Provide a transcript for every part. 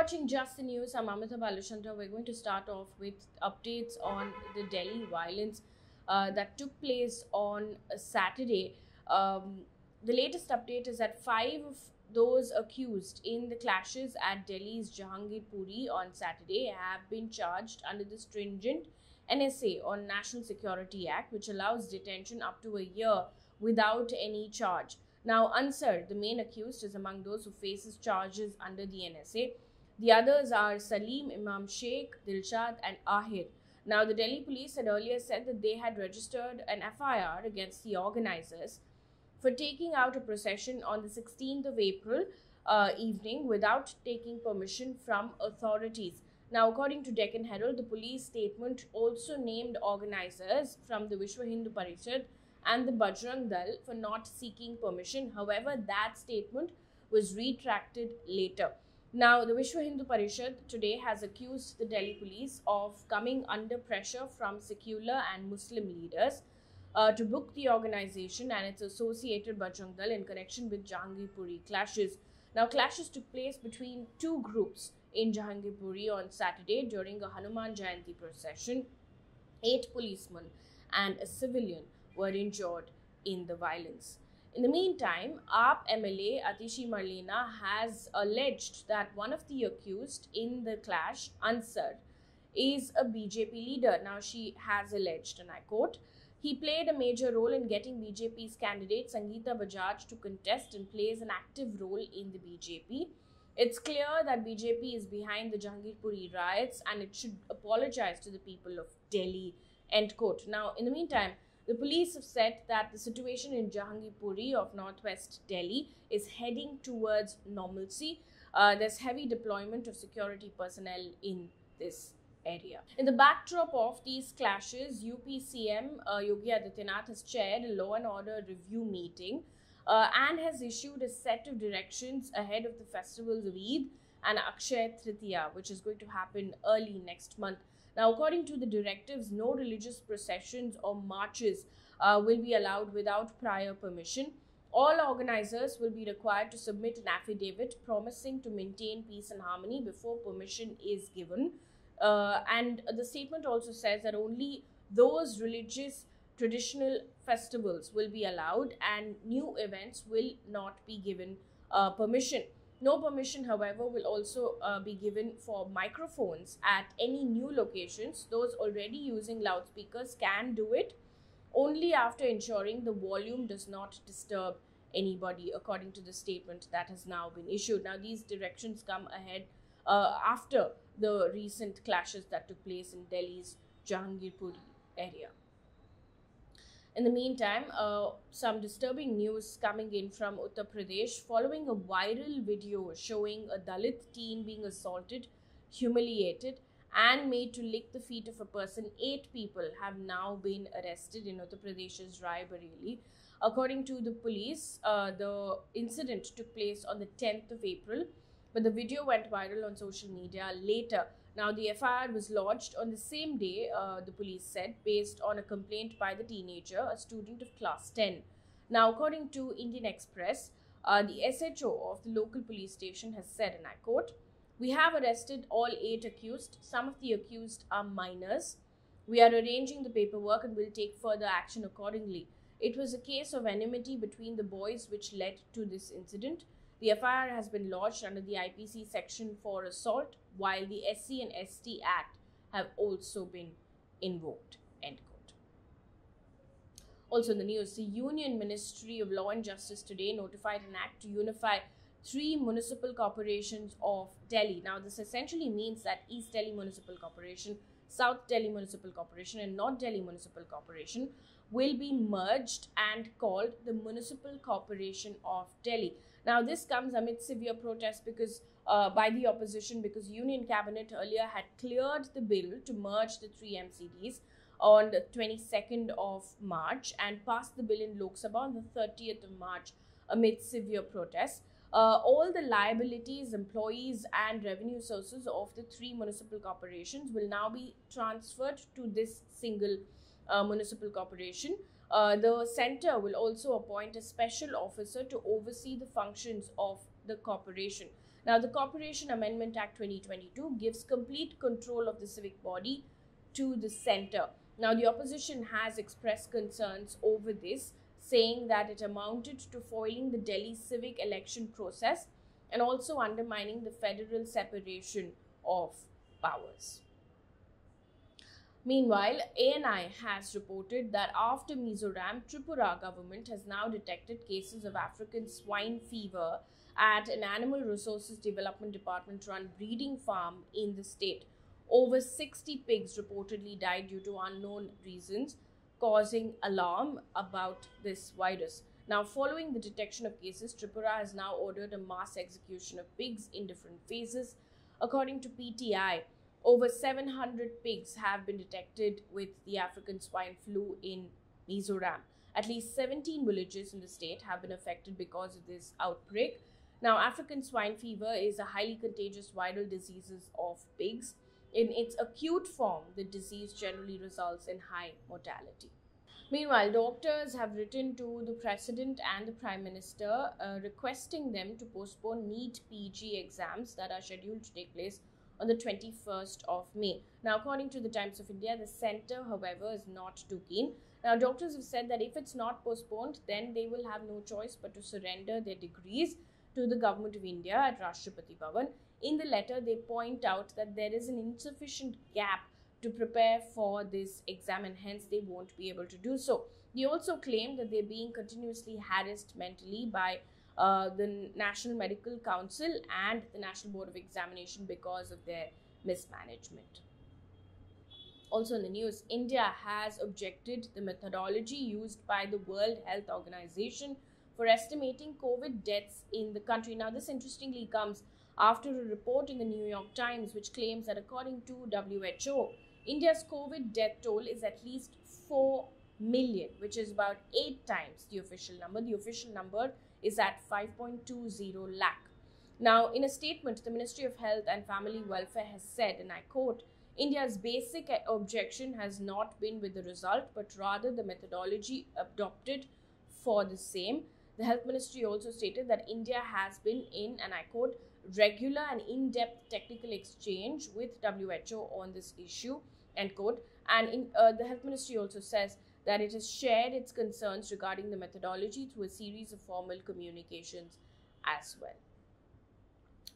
watching Just the News. I'm Amita Balachandra. We're going to start off with updates on the Delhi violence that took place on Saturday. The latest update is that 5 of those accused in the clashes at Delhi's Jahangirpuri on Saturday have been charged under the stringent NSA on National Security Act, which allows detention up to a year without any charge. Now, Ansar, the main accused, is among those who faces charges under the NSA. The others are Salim, Imam Sheikh, Dilshad and Ahir. Now, the Delhi police had earlier said that they had registered an FIR against the organizers for taking out a procession on the 16th of April evening without taking permission from authorities. Now, according to Deccan Herald, the police statement also named organizers from the Vishwa Hindu Parishad and the Bajrang Dal for not seeking permission. However, that statement was retracted later. Now, the Vishwa Hindu Parishad today has accused the Delhi police of coming under pressure from secular and Muslim leaders to book the organization and its associated Bajrang Dal in connection with Jahangirpuri clashes. Now, clashes took place between two groups in Jahangirpuri on Saturday during a Hanuman Jayanti procession. 8 policemen and a civilian were injured in the violence. In the meantime, AAP MLA Atishi has alleged that one of the accused in the clash, Ansar, is a BJP leader. Now, she has alleged, and I quote, "He played a major role in getting BJP's candidate Sangeeta Bajaj to contest and plays an active role in the BJP. It's clear that BJP is behind the Jahangirpuri riots and it should apologize to the people of Delhi," end quote. Now, in the meantime, the police have said that the situation in Jahangirpuri of northwest Delhi is heading towards normalcy. There's heavy deployment of security personnel in this area. In the backdrop of these clashes, UP CM Yogi Adityanath has chaired a law and order review meeting and has issued a set of directions ahead of the festivals of Eid and Akshaya Tritiya, which is going to happen early next month. Now, according to the directives, no religious processions or marches will be allowed without prior permission. All organizers will be required to submit an affidavit promising to maintain peace and harmony before permission is given. And the statement also says that only those religious traditional festivals will be allowed and new events will not be given permission. No permission, however, will also be given for microphones at any new locations. Those already using loudspeakers can do it only after ensuring the volume does not disturb anybody, according to the statement that has now been issued. Now, these directions come ahead after the recent clashes that took place in Delhi's Jahangirpuri area. In the meantime, some disturbing news coming in from Uttar Pradesh following a viral video showing a Dalit teen being assaulted, humiliated and made to lick the feet of a person. 8 people have now been arrested in Uttar Pradesh's Rai Bareilly. According to the police, the incident took place on the 10th of April, but the video went viral on social media later. Now, the FIR was lodged on the same day, the police said, based on a complaint by the teenager, a student of class 10. Now, according to Indian Express, the SHO of the local police station has said, and I quote, "We have arrested all 8 accused. Some of the accused are minors. We are arranging the paperwork and will take further action accordingly. It was a case of enmity between the boys which led to this incident. The FIR has been lodged under the IPC section for assault, while the SC and ST Act have also been invoked," end quote. Also in the news, the Union Ministry of Law and Justice today notified an act to unify 3 municipal corporations of Delhi. Now, this essentially means that East Delhi Municipal Corporation, South Delhi Municipal Corporation and North Delhi Municipal Corporation will be merged and called the Municipal Corporation of Delhi. Now, this comes amid severe protests by the opposition because Union Cabinet earlier had cleared the bill to merge the 3 MCDs on the 22nd of March and passed the bill in Lok Sabha on the 30th of March amid severe protests. All the liabilities, employees and revenue sources of the 3 municipal corporations will now be transferred to this single municipal corporation. The centre will also appoint a special officer to oversee the functions of the corporation. Now, the Corporation Amendment Act 2022 gives complete control of the civic body to the centre. Now, the opposition has expressed concerns over this, saying that it amounted to foiling the Delhi civic election process and also undermining the federal separation of powers. Meanwhile, ANI has reported that after Mizoram, Tripura government has now detected cases of African swine fever at an Animal Resources Development Department run breeding farm in the state. Over 60 pigs reportedly died due to unknown reasons, causing alarm about this virus. Now, following the detection of cases, Tripura has now ordered a mass execution of pigs in different phases. According to PTI, over 700 pigs have been detected with the African swine flu in Mizoram. At least 17 villages in the state have been affected because of this outbreak. Now, African swine fever is a highly contagious viral disease of pigs. In its acute form, the disease generally results in high mortality. Meanwhile, doctors have written to the President and the Prime Minister requesting them to postpone NEET PG exams that are scheduled to take place on the 21st of May. Now, according to the Times of India, the centre, however, is not too keen. Now, doctors have said that if it's not postponed, then they will have no choice but to surrender their degrees to the Government of India at Rashtrapati Bhavan. In the letter, they point out that there is an insufficient gap to prepare for this exam and hence they won't be able to do so. They also claim that they're being continuously harassed mentally by the National Medical Council and the National Board of Examination because of their mismanagement. Also in the news, India has objected the methodology used by the World Health Organization for estimating COVID deaths in the country. Now, this interestingly comes after a report in the New York Times which claims that according to WHO, India's COVID death toll is at least 4 million, which is about 8 times the official number. The official number is at 5.20 lakh. Now, in a statement, the Ministry of Health and Family Welfare has said, and I quote, India's basic objection has not been with the result, but rather the methodology adopted for the same. The Health Ministry also stated that India has been in, and I quote, regular and in-depth technical exchange with WHO on this issue, end quote. And the Health Ministry also says that it has shared its concerns regarding the methodology through a series of formal communications as well.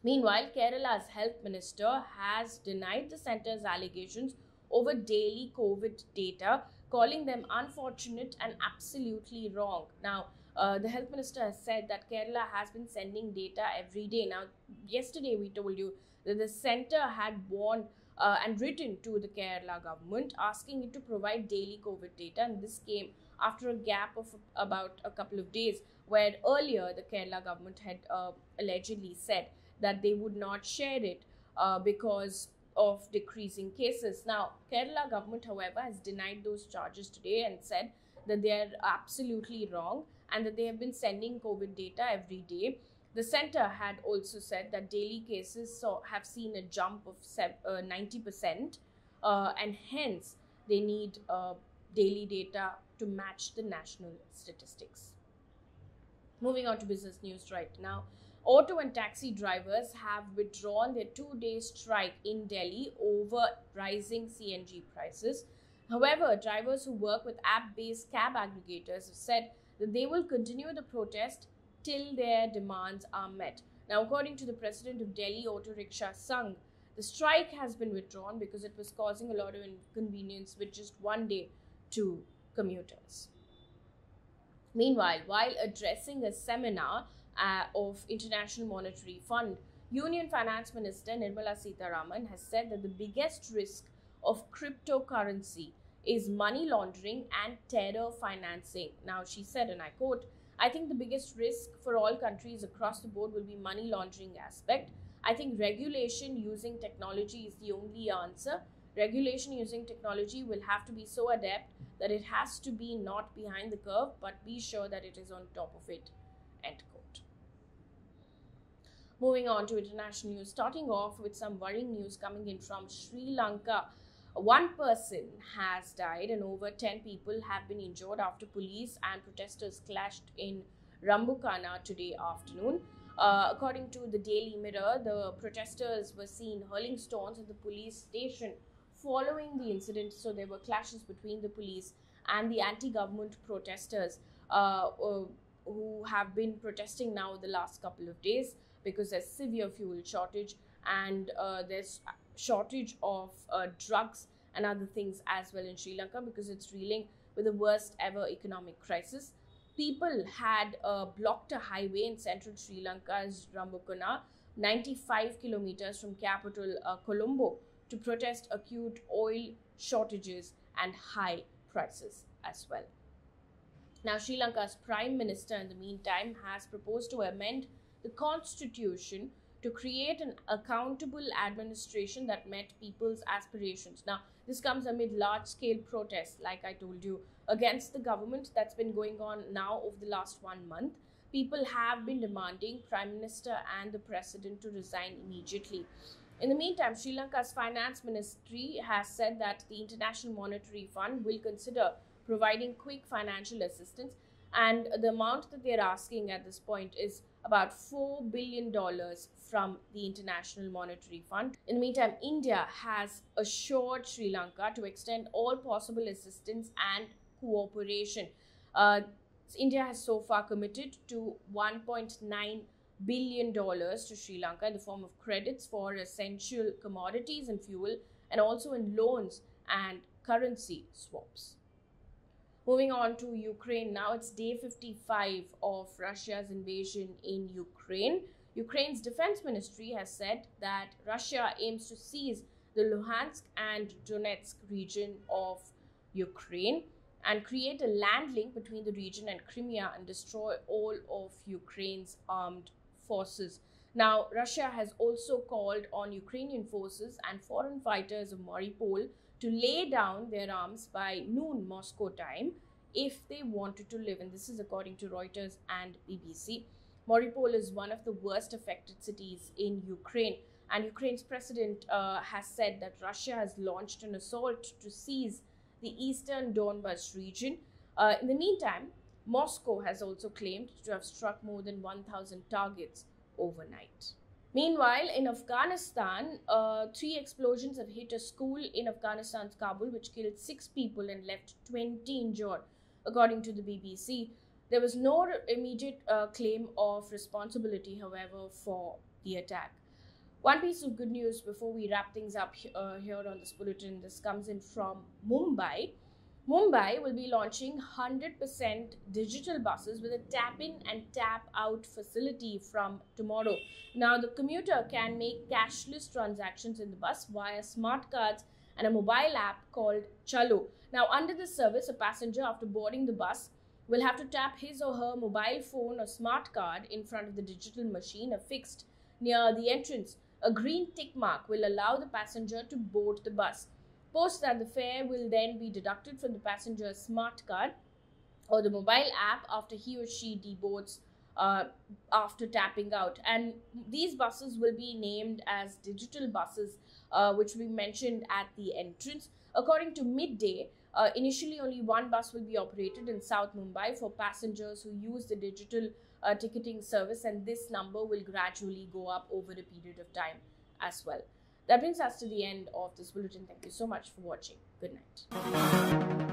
Meanwhile, Kerala's health minister has denied the centre's allegations over daily COVID data, calling them unfortunate and absolutely wrong. Now, the health minister has said that Kerala has been sending data every day. Now, yesterday we told you that the centre had warned and written to the Kerala government asking it to provide daily COVID data, and this came after a gap of about a couple of days, where earlier the Kerala government had allegedly said that they would not share it because of decreasing cases. Now, Kerala government, however, has denied those charges today and said that they are absolutely wrong and that they have been sending COVID data every day. The centre had also said that daily cases have seen a jump of 90% and hence they need daily data to match the national statistics. Moving on to business news right now. Auto and taxi drivers have withdrawn their 2-day strike in Delhi over rising CNG prices. However, drivers who work with app-based cab aggregators have said that they will continue the protest till their demands are met. Now, according to the president of Delhi Auto Rickshaw Sangh, the strike has been withdrawn because it was causing a lot of inconvenience with just 1 day to commuters. Meanwhile, while addressing a seminar of International Monetary Fund, Union Finance Minister Nirmala Sitharaman has said that the biggest risk of cryptocurrency is money laundering and terror financing. Now, she said, and I quote, I think the biggest risk for all countries across the board will be money laundering aspect. I think regulation using technology is the only answer. Regulation using technology will have to be so adept that it has to be not behind the curve, but be sure that it is on top of it, end quote. Moving on to international news, starting off with some worrying news coming in from Sri Lanka. One person has died and over 10 people have been injured after police and protesters clashed in Rambukana today afternoon. According to the Daily Mirror, the protesters were seen hurling stones at the police station following the incident. So there were clashes between the police and the anti-government protesters who have been protesting now the last couple of days because there's severe fuel shortage and there's shortage of drugs and other things as well in Sri Lanka because it's reeling with the worst ever economic crisis. People had blocked a highway in central Sri Lanka's Rambukana, 95 kilometers from capital Colombo, to protest acute oil shortages and high prices as well. Now, Sri Lanka's Prime Minister, in the meantime, has proposed to amend the constitution to create an accountable administration that met people's aspirations. Now, this comes amid large-scale protests, like I told you, against the government that's been going on now over the last 1 month. People have been demanding Prime Minister and the President to resign immediately. In the meantime, Sri Lanka's Finance Ministry has said that the International Monetary Fund will consider providing quick financial assistance, and the amount that they're asking at this point is about $4 billion from the International Monetary Fund. In the meantime, India has assured Sri Lanka to extend all possible assistance and cooperation. India has so far committed to $1.9 billion to Sri Lanka in the form of credits for essential commodities and fuel, and also in loans and currency swaps. Moving on to Ukraine now, it's day 55 of Russia's invasion in Ukraine. Ukraine's defense ministry has said that Russia aims to seize the Luhansk and Donetsk region of Ukraine and create a land link between the region and Crimea and destroy all of Ukraine's armed forces. Now, Russia has also called on Ukrainian forces and foreign fighters of Mariupol to lay down their arms by noon Moscow time if they wanted to live, and this is according to Reuters and BBC. Mariupol is one of the worst affected cities in Ukraine, and Ukraine's president has said that Russia has launched an assault to seize the eastern Donbas region. In the meantime, Moscow has also claimed to have struck more than 1,000 targets overnight. Meanwhile, in Afghanistan, 3 explosions have hit a school in Afghanistan's Kabul, which killed 6 people and left 20 injured, according to the BBC. There was no immediate claim of responsibility, however, for the attack. One piece of good news before we wrap things up here on this bulletin. This comes in from Mumbai. Mumbai will be launching 100% digital buses with a tap-in and tap-out facility from tomorrow. Now, the commuter can make cashless transactions in the bus via smart cards and a mobile app called Chalo. Now, under this service, a passenger after boarding the bus will have to tap his or her mobile phone or smart card in front of the digital machine affixed near the entrance. A green tick mark will allow the passenger to board the bus. Post that, the fare will then be deducted from the passenger's smart card or the mobile app after he or she deboards after tapping out. And these buses will be named as digital buses, which we mentioned at the entrance. According to Midday, initially only 1 bus will be operated in South Mumbai for passengers who use the digital ticketing service, and this number will gradually go up over a period of time as well. That brings us to the end of this bulletin. Thank you so much for watching. Good night.